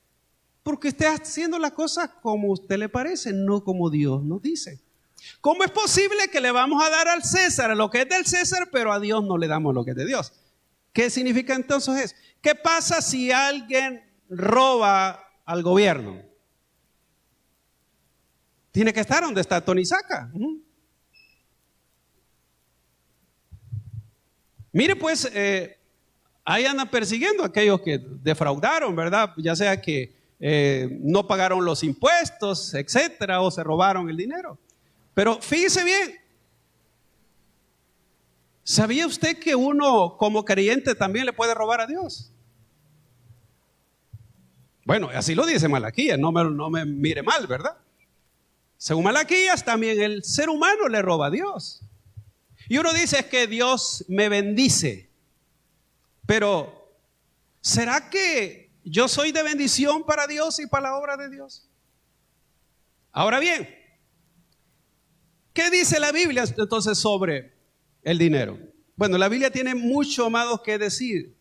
Speaker 1: Porque usted está haciendo las cosas como a usted le parece, no como Dios nos dice. ¿Cómo es posible que le vamos a dar al César lo que es del César, pero a Dios no le damos lo que es de Dios? ¿Qué significa entonces eso? ¿Qué pasa si alguien roba al gobierno? Tiene que estar donde está Tony Saca. Mire pues, ahí andan persiguiendo a aquellos que defraudaron, ¿verdad? Ya sea que no pagaron los impuestos, etcétera, o se robaron el dinero. Pero fíjese bien, ¿sabía usted que uno como creyente también le puede robar a Dios? Bueno, así lo dice Malaquías, no me mire mal, ¿verdad? Según Malaquías, también el ser humano le roba a Dios. Y uno dice, es que Dios me bendice. Pero, ¿será que yo soy de bendición para Dios y para la obra de Dios? Ahora bien, ¿qué dice la Biblia entonces sobre el dinero? Bueno, la Biblia tiene mucho, amados, que decir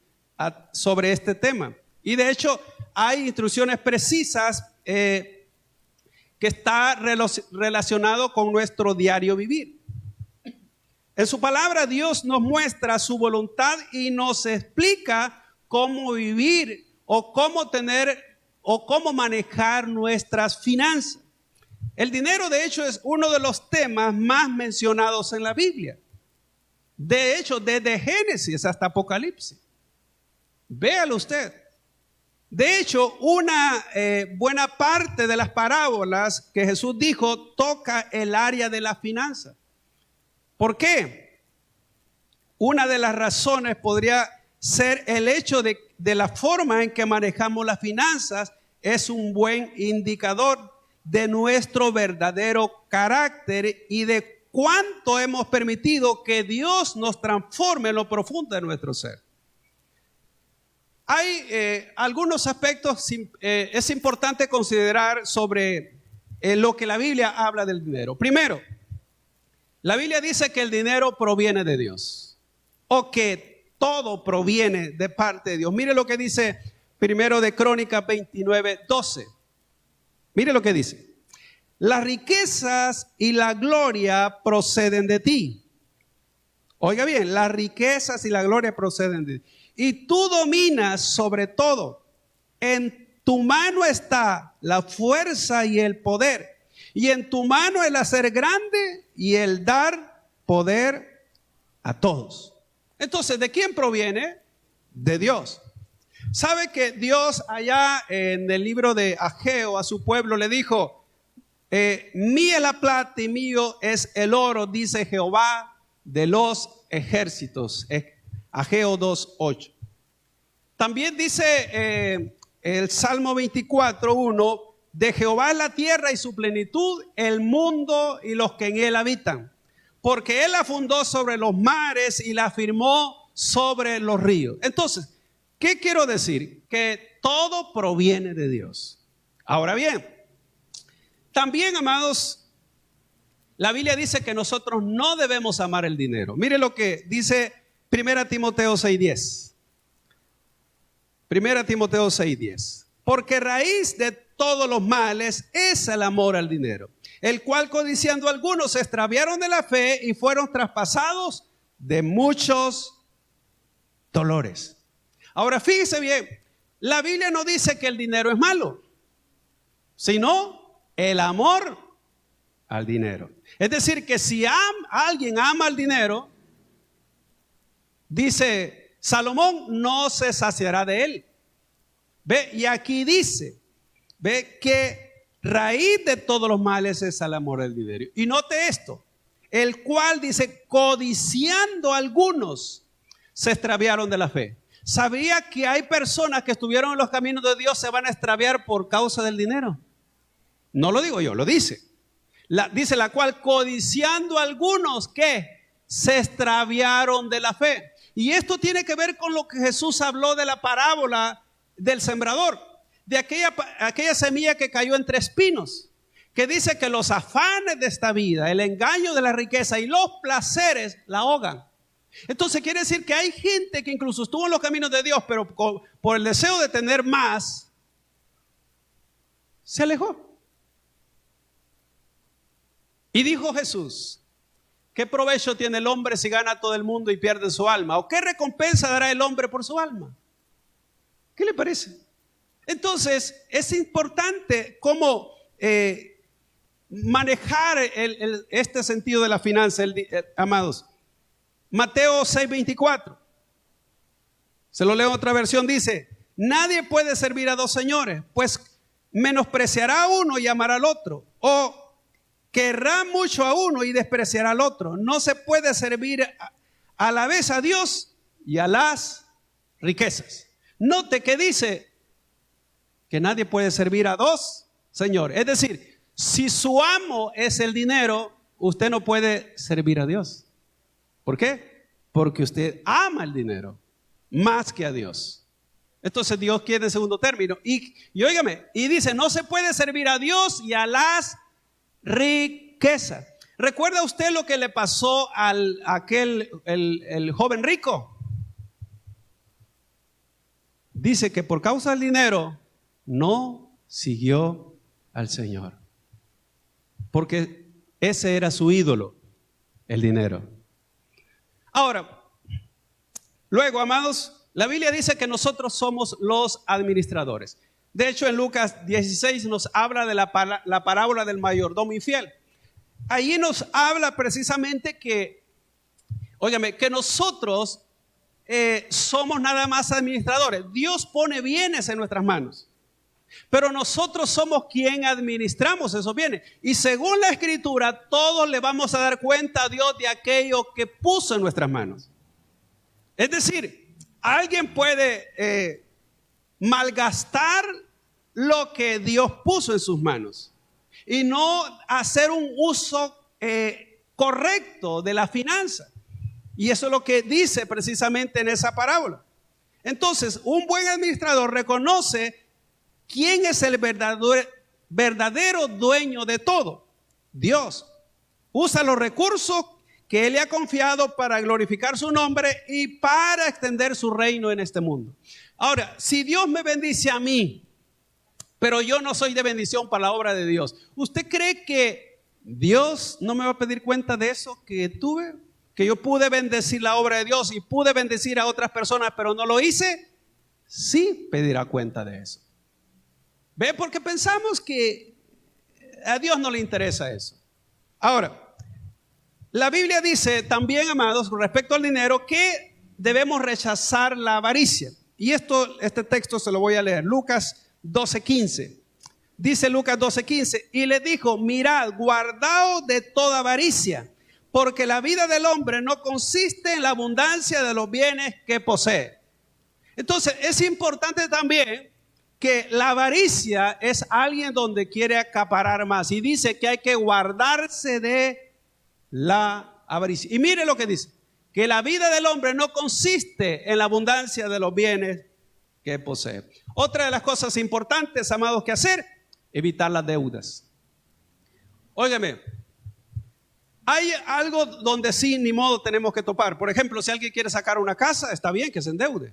Speaker 1: sobre este tema. Y de hecho, hay instrucciones precisas que está relacionado con nuestro diario vivir. En su palabra, Dios nos muestra su voluntad y nos explica cómo vivir o cómo tener o cómo manejar nuestras finanzas. El dinero, de hecho, es uno de los temas más mencionados en la Biblia. De hecho, desde Génesis hasta Apocalipsis. Véalo usted. De hecho, una buena parte de las parábolas que Jesús dijo toca el área de la finanza. ¿Por qué? Una de las razones podría ser el hecho de la forma en que manejamos las finanzas es un buen indicador de nuestro verdadero carácter y de cuánto hemos permitido que Dios nos transforme en lo profundo de nuestro ser. Hay algunos aspectos es importante considerar sobre lo que la Biblia habla del dinero. Primero, la Biblia dice que el dinero proviene de Dios o que todo proviene de parte de Dios. Mire lo que dice primero de Crónicas 29:12. Mire lo que dice. Las riquezas y la gloria proceden de ti. Oiga bien, las riquezas y la gloria proceden de ti. Y tú dominas sobre todo. En tu mano está la fuerza y el poder. Y en tu mano el hacer grande y el dar poder a todos. Entonces, ¿de quién proviene? De Dios. ¿Sabe que Dios allá en el libro de Ageo a su pueblo le dijo, mía es la plata y mío es el oro, dice Jehová de los ejércitos? Ageo 2:8. También dice el Salmo 24:1, de Jehová es la tierra y su plenitud, el mundo y los que en él habitan. Porque él la fundó sobre los mares y la afirmó sobre los ríos. Entonces, ¿qué quiero decir? Que todo proviene de Dios. Ahora bien, también, amados, la Biblia dice que nosotros no debemos amar el dinero. Mire lo que dice 1 Timoteo 6:10. 1 Timoteo 6:10. Porque raíz de todos los males es el amor al dinero, el cual codiciando algunos se extraviaron de la fe y fueron traspasados de muchos dolores. Ahora fíjese bien, la Biblia no dice que el dinero es malo, sino el amor al dinero. Es decir, que si alguien ama al dinero, dice Salomón, no se saciará de él. Ve, y aquí dice, ve que raíz de todos los males es el amor al dinero. Y note esto, el cual dice, codiciando algunos se extraviaron de la fe. ¿Sabía que hay personas que estuvieron en los caminos de Dios se van a extraviar por causa del dinero? No lo digo yo, lo dice. Dice la cual codiciando algunos que se extraviaron de la fe. Y esto tiene que ver con lo que Jesús habló de la parábola del sembrador, de aquella semilla que cayó entre espinos, que dice que los afanes de esta vida, el engaño de la riqueza y los placeres la ahogan. Entonces quiere decir que hay gente que incluso estuvo en los caminos de Dios, pero por el deseo de tener más, se alejó. Y dijo Jesús, ¿qué provecho tiene el hombre si gana todo el mundo y pierde su alma? ¿O qué recompensa dará el hombre por su alma? ¿Qué le parece? Entonces, es importante cómo manejar este sentido de la finanza, amados. Mateo 6:24. Se lo leo en otra versión, dice, nadie puede servir a dos señores, pues menospreciará a uno y amará al otro, o querrá mucho a uno y despreciará al otro. No se puede servir a la vez a Dios y a las riquezas. Note que dice que nadie puede servir a dos señores. Es decir, si su amo es el dinero, usted no puede servir a Dios. ¿Por qué? Porque usted ama el dinero más que a Dios. Entonces Dios quiere en segundo término. Y óigame, y dice, no se puede servir a Dios y a las riquezas. ¿Recuerda usted lo que le pasó al el joven rico? Dice que por causa del dinero no siguió al Señor. Porque ese era su ídolo, el dinero. Ahora, luego, amados, la Biblia dice que nosotros somos los administradores. De hecho, en Lucas 16 nos habla de la parábola del mayordomo infiel. Allí nos habla precisamente que, óigame, que nosotros somos nada más administradores. Dios pone bienes en nuestras manos, pero nosotros somos quien administramos esos bienes. Y según la Escritura, todos le vamos a dar cuenta a Dios de aquello que puso en nuestras manos. Es decir, alguien puede malgastar lo que Dios puso en sus manos y no hacer un uso correcto de la finanza. Y eso es lo que dice precisamente en esa parábola. Entonces, un buen administrador reconoce quién es el verdadero dueño de todo. Dios. Usa los recursos que Él le ha confiado para glorificar su nombre y para extender su reino en este mundo. Ahora, si Dios me bendice a mí, pero yo no soy de bendición para la obra de Dios, ¿usted cree que Dios no me va a pedir cuenta de eso que tuve? Que yo pude bendecir la obra de Dios y pude bendecir a otras personas, pero no lo hice. Sí pedirá cuenta de eso. ¿Ve? Porque pensamos que a Dios no le interesa eso. Ahora, la Biblia dice también, amados, con respecto al dinero, que debemos rechazar la avaricia. Y este texto se lo voy a leer. Lucas 12:15. Dice Lucas 12:15. Y le dijo: mirad, guardaos de toda avaricia, porque la vida del hombre no consiste en la abundancia de los bienes que posee. Entonces, es importante también que la avaricia es alguien donde quiere acaparar más. Y dice que hay que guardarse de la avaricia. Y mire lo que dice: que la vida del hombre no consiste en la abundancia de los bienes que posee. Otra de las cosas importantes, amados, que hacer: evitar las deudas. Óigame, hay algo donde sí, ni modo, tenemos que topar. Por ejemplo, si alguien quiere sacar una casa, está bien que se endeude.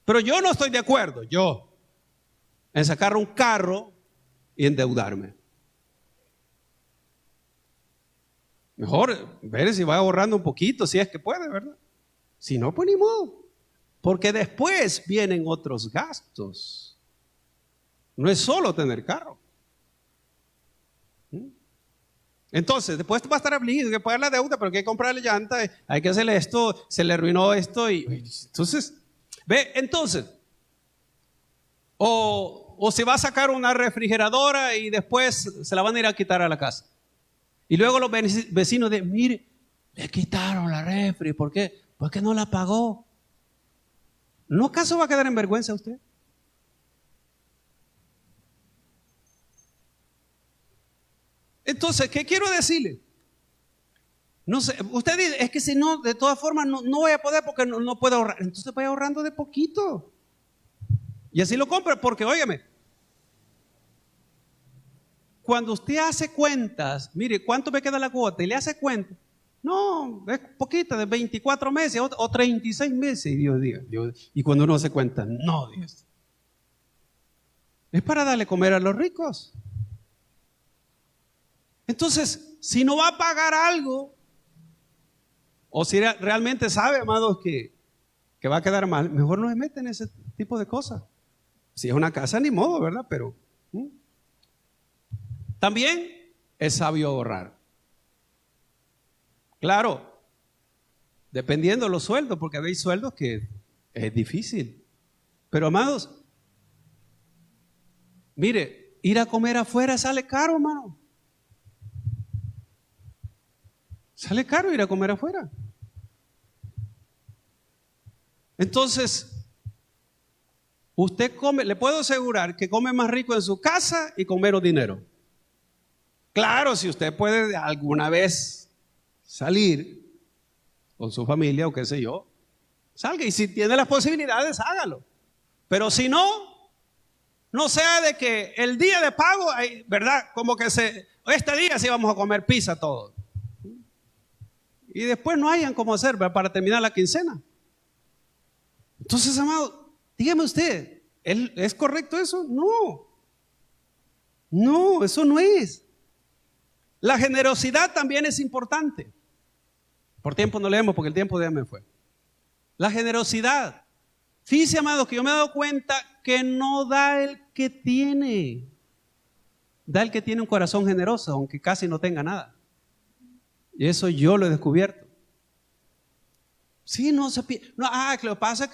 Speaker 1: Pero yo no estoy de acuerdo, en sacar un carro y endeudarme. Mejor ver si va ahorrando un poquito, si es que puede, ¿verdad? Si no, pues ni modo. Porque después vienen otros gastos. No es solo tener carro. Entonces, después va a estar afligido, hay que pagar la deuda, pero hay que comprarle llanta, hay que hacerle esto, se le arruinó esto. Y entonces, ve, entonces, o se va a sacar una refrigeradora y después se la van a ir a quitar a la casa. Y luego los vecinos de, mire, le quitaron la refri, ¿por qué? Porque no la pagó. ¿No acaso va a quedar en vergüenza usted? Entonces, ¿qué quiero decirle? No sé, usted dice, es que si no, de todas formas no voy a poder porque no puedo ahorrar. Entonces vaya ahorrando de poquito. Y así lo compra, porque óigame, cuando usted hace cuentas, mire, ¿cuánto me queda la cuota? Y le hace cuenta. No, es poquita, de 24 meses o 36 meses. Y Dios diga, y cuando uno hace cuenta, no, Dios. Es para darle comer a los ricos. Entonces, si no va a pagar algo, o si realmente sabe, amados, que va a quedar mal, mejor no se mete en ese tipo de cosas. Si es una casa, ni modo, ¿verdad? Pero también es sabio ahorrar. Claro, dependiendo de los sueldos, porque hay sueldos que es difícil. Pero, amados, mire, ir a comer afuera sale caro, hermano. Sale caro ir a comer afuera. Entonces, usted come, le puedo asegurar que come más rico en su casa y con menos dinero. Claro, si usted puede alguna vez salir con su familia o qué sé yo, salga, y si tiene las posibilidades, hágalo. Pero si no, no sea de que el día de pago, ¿verdad? Como que este día sí vamos a comer pizza todos. Y después no hayan cómo hacer para terminar la quincena. Entonces, amado, dígame usted, ¿es correcto eso? No. No, eso no es. La generosidad también es importante. Por tiempo no leemos porque el tiempo ya me fue. La generosidad. Fíjese, amado, que yo me he dado cuenta que no da el que tiene. Da el que tiene un corazón generoso, aunque casi no tenga nada. Y eso yo lo he descubierto. Sí, no se pide. No, que lo que pasa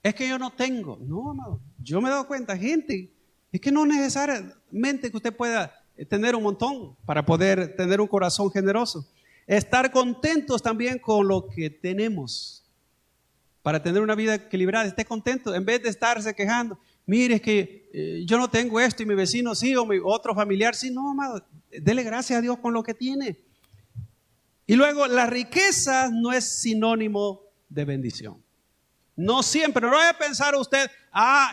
Speaker 1: es que yo no tengo. No, amado. Yo me he dado cuenta, gente, es que no necesariamente que usted pueda tener un montón para poder tener un corazón generoso. Estar contentos también con lo que tenemos. Para tener una vida equilibrada, esté contento en vez de estarse quejando. Mire, es que yo no tengo esto y mi vecino sí, o mi otro familiar sí. No, amado, dele gracias a Dios con lo que tiene. Y luego, la riqueza no es sinónimo de bendición. No siempre, no vaya a pensar usted,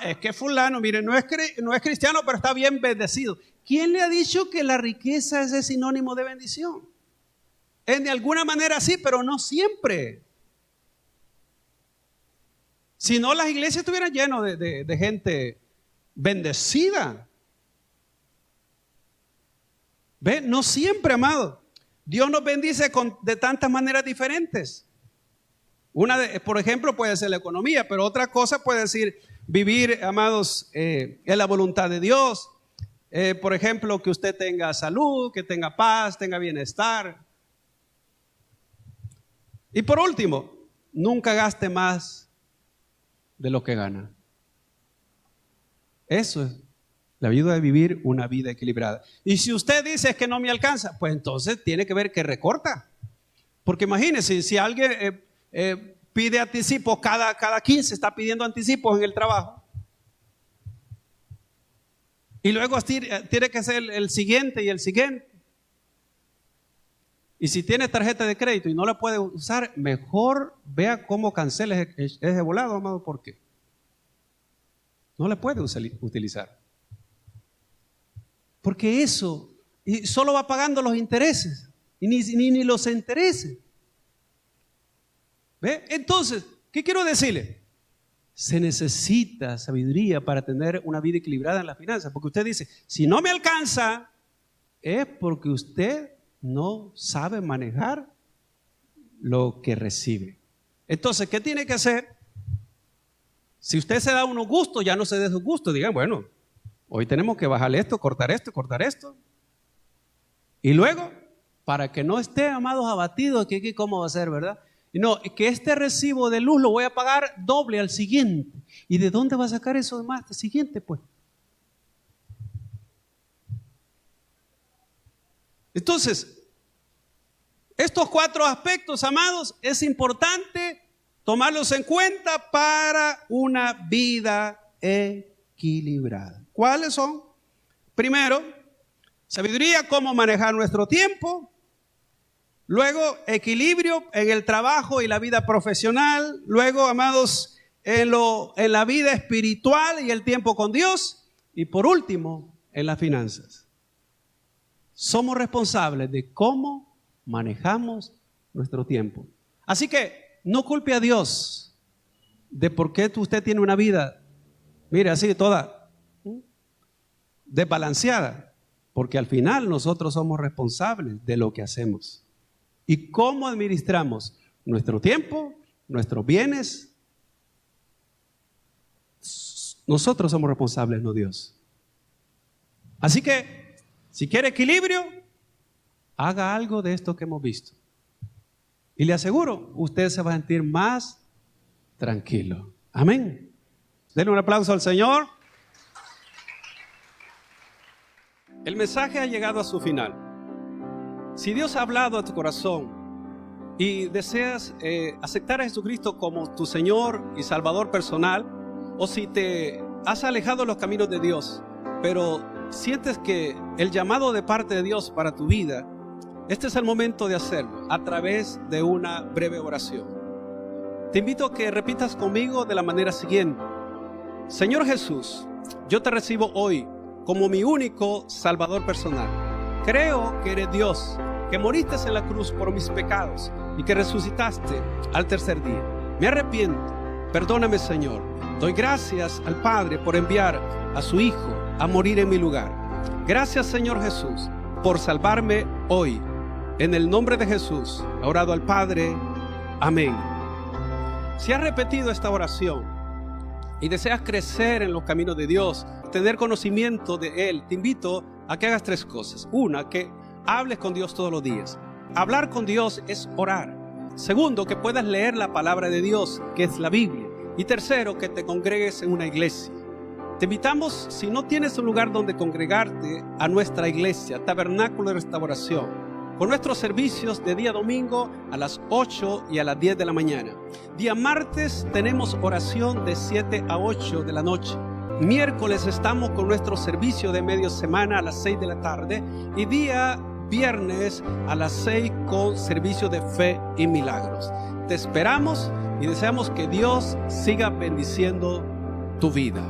Speaker 1: es que fulano, mire, no es cristiano, pero está bien bendecido. ¿Quién le ha dicho que la riqueza es sinónimo de bendición? De alguna manera sí, pero no siempre. Si no, las iglesias estuvieran llenas de gente bendecida. ¿Ve? No siempre, amado. Dios nos bendice de tantas maneras diferentes. Por ejemplo, puede ser la economía, pero otra cosa puede ser vivir, amados, en la voluntad de Dios. Por ejemplo, que usted tenga salud, que tenga paz, tenga bienestar. Y por último, nunca gaste más de lo que gana. Eso es la ayuda de vivir una vida equilibrada. Y si usted dice que no me alcanza, pues entonces tiene que ver que recorta. Porque imagínese, si alguien pide anticipos, cada 15 está pidiendo anticipos en el trabajo. Y luego tiene que ser el siguiente y el siguiente. Y si tiene tarjeta de crédito y no la puede usar, mejor vea cómo cancela ese volado, amado, porque no la puede utilizar. Porque eso y solo va pagando los intereses y ni los intereses. ¿Ve? Entonces, ¿qué quiero decirle? Se necesita sabiduría para tener una vida equilibrada en las finanzas. Porque usted dice, si no me alcanza, es porque usted no sabe manejar lo que recibe. Entonces, ¿qué tiene que hacer? Si usted se da unos gustos, ya no se dé sus gustos. Digan, bueno, hoy tenemos que bajarle esto, cortar esto. Y luego, para que no esté, amados, abatidos, que cómo va a ser, ¿verdad? No, que este recibo de luz lo voy a pagar doble al siguiente. ¿Y de dónde va a sacar eso de más? El siguiente, pues. Entonces, estos 4 aspectos, amados, es importante tomarlos en cuenta para una vida equilibrada. ¿Cuáles son? Primero, sabiduría, cómo manejar nuestro tiempo. Luego, equilibrio en el trabajo y la vida profesional. Luego, amados, en la vida espiritual y el tiempo con Dios. Y por último, en las finanzas. Somos responsables de cómo manejamos nuestro tiempo. Así que no culpe a Dios de por qué usted tiene una vida, mire, así toda desbalanceada. Porque al final nosotros somos responsables de lo que hacemos. Y cómo administramos nuestro tiempo, nuestros bienes. Nosotros somos responsables, no Dios. Así que, si quiere equilibrio, haga algo de esto que hemos visto. Y le aseguro, usted se va a sentir más tranquilo. Amén. Denle un aplauso al Señor. El mensaje ha llegado a su final. Si Dios ha hablado a tu corazón y deseas aceptar a Jesucristo como tu Señor y Salvador personal, o si te has alejado de los caminos de Dios, pero sientes que el llamado de parte de Dios para tu vida, este es el momento de hacerlo a través de una breve oración. Te invito a que repitas conmigo de la manera siguiente: Señor Jesús, yo te recibo hoy como mi único Salvador personal. Creo que eres Dios, que moriste en la cruz por mis pecados y que resucitaste al tercer día. Me arrepiento, perdóname, Señor. Doy gracias al Padre por enviar a su Hijo a morir en mi lugar. Gracias, Señor Jesús, por salvarme hoy. En el nombre de Jesús, he orado al Padre. Amén. Si has repetido esta oración y deseas crecer en los caminos de Dios, tener conocimiento de Él, te invito a que hagas 3 cosas. Una, que hables con Dios todos los días. Hablar con Dios es orar. Segundo, que puedas leer la palabra de Dios, que es la Biblia. Y tercero, que te congregues en una iglesia. Te invitamos, si no tienes un lugar donde congregarte, a nuestra iglesia, Tabernáculo de Restauración, con nuestros servicios de día domingo a las 8 y a las 10 de la mañana. Día martes tenemos oración de 7 a 8 de la noche. Miércoles estamos con nuestro servicio de media semana a las 6 de la tarde. Y día viernes a las 6 con servicio de fe y milagros. Te esperamos y deseamos que Dios siga bendiciendo tu vida.